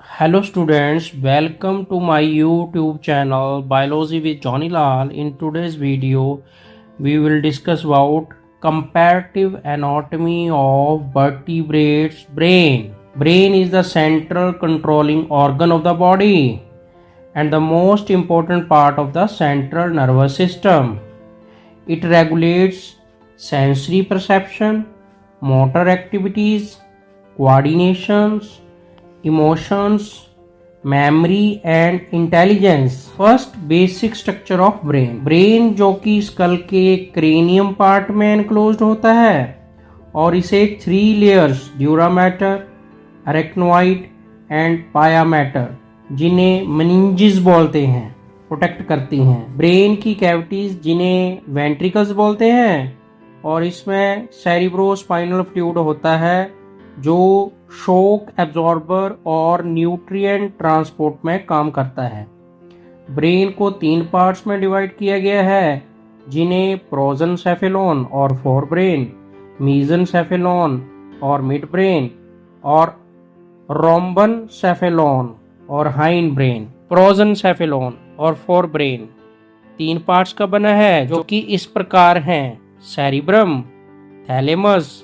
Hello students, welcome to my YouTube channel Biology with Johnny Lal. In today's video, we will discuss about comparative anatomy of vertebrates brain. Brain is the central controlling organ of the body and the most important part of the central nervous system. It regulates sensory perception, motor activities, coordinations, emotions, memory and intelligence. First basic structure of brain. Brain जो कि school के cranium part में enclosed होता है और इसे 3 layers dura mater, arachnoid and पाया matter जिन्हें मेनिंजेस बोलते हैं प्रोटेक्ट करती हैं. ब्रेन की कैविटीज जिन्हें वेंट्रिकल्स बोलते हैं और इसमें सेरिब्रोस्पाइनल फ्लूइड होता है जो शॉक एब्जॉर्बर और न्यूट्रिएंट ट्रांसपोर्ट में काम करता है. ब्रेन को 3 पार्ट्स में डिवाइड किया गया है जिन्हें प्रोजेनसेफेलॉन और फोरब्रेन, मीजेनसेफेलॉन और मिड ब्रेन और रोम्बनसेफेलॉन और हाइंड ब्रेन. प्रोजेनसेफेलॉन और फोरब्रेन 3 पार्ट्स का बना है जो कि इस प्रकार हैं: cerebrum, thalamus,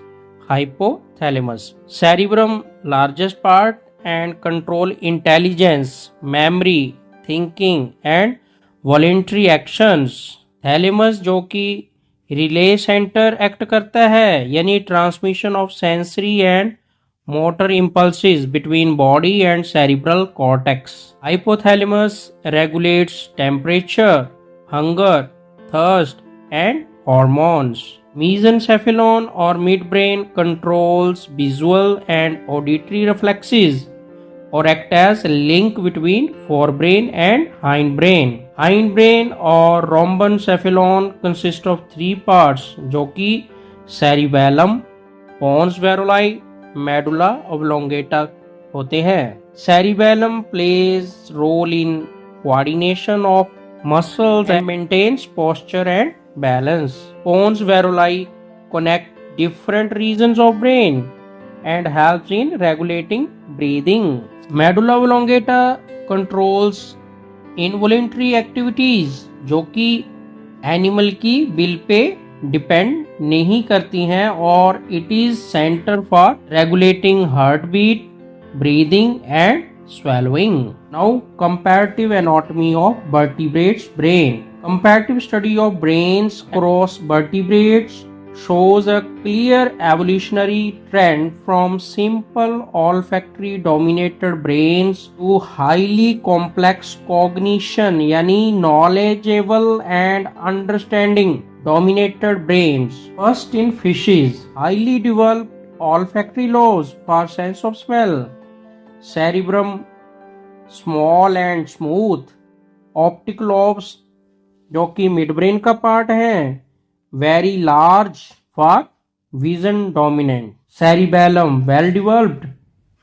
hypothalamus. Cerebrum largest part and control intelligence, memory, thinking and voluntary actions. Thalamus जो कि रिले सेंटर एक्ट करता है यानी transmission of sensory and motor impulses between body and cerebral cortex. Hypothalamus regulates temperature, hunger, thirst and hormones. Mesencephalon or midbrain controls visual and auditory reflexes or act as a link between forebrain and hindbrain. Hindbrain or rhombencephalon consist of 3 parts जो कि cerebellum, pons varoli, medulla oblongata होते हैं. Cerebellum plays role in coordination of muscles and maintains posture and balance. Pons varoli connect different regions of brain and helps in regulating breathing. Medulla oblongata controls involuntary activities जो कि animal की will pay depend नहीं करती हैं और it is centre for regulating heart beat, breathing and swallowing. Now, comparative anatomy of vertebrates brain. Comparative study of brains across vertebrates shows a clear evolutionary trend from simple olfactory dominated brains to highly complex cognition यानी knowledgeable and understanding dominated brains. First in fishes, highly developed olfactory lobes for sense of smell. Cerebrum small and smooth. Optic lobes जो कि mid brain का part है very large for vision dominant. Cerebellum well developed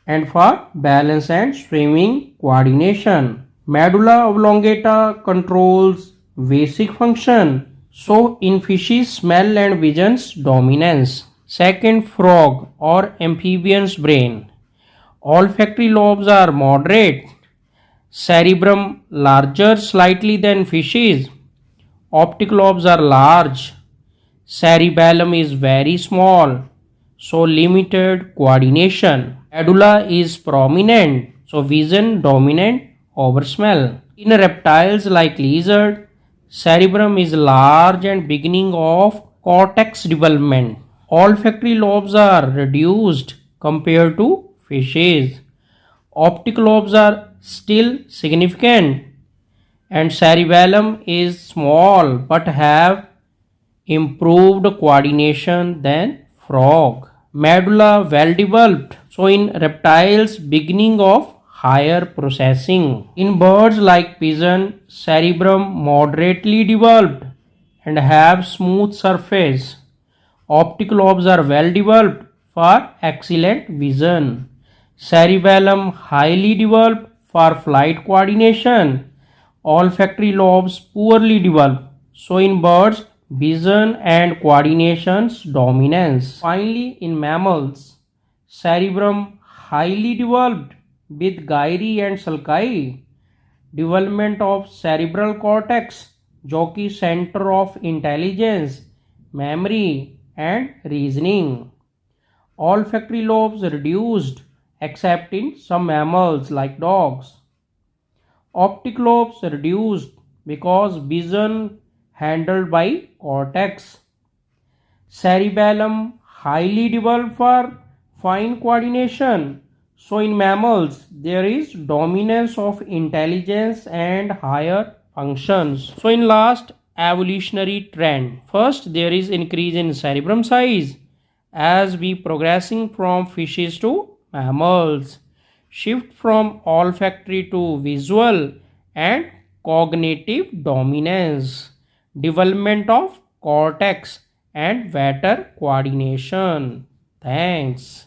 and for balance and swimming coordination. Medulla oblongata controls basic function so in fishes smell and visions dominance. Second frog और amphibians brain. Olfactory lobes are moderate. Cerebrum larger slightly than fishes. Optic lobes are large. Cerebellum is very small, so limited coordination. Medulla is prominent, so vision dominant over smell. In reptiles like lizard, cerebrum is large and beginning of cortex development. Olfactory lobes are reduced compared to fishes. Optic lobes are still significant and cerebellum is small but have improved coordination than frog. Medulla well developed, so in reptiles beginning of higher processing. In birds like pigeon, cerebrum moderately developed and have smooth surface. Optic lobes are well developed for excellent vision. Cerebellum highly developed for flight coordination. Olfactory lobes poorly developed, so in birds vision and coordination's dominance. Finally, in mammals, cerebrum highly developed with gyri and sulci, development of cerebral cortex जो कि center of intelligence, memory and reasoning. Olfactory lobes reduced except in some mammals like dogs. Optic lobes reduced because vision handled by cortex. Cerebellum highly developed for fine coordination. So in mammals there is dominance of intelligence and higher functions. So in last evolutionary trend, first there is increase in cerebrum size as we progressing from fishes to mammals, shift from olfactory to visual and cognitive dominance, development of cortex and better coordination. Thanks.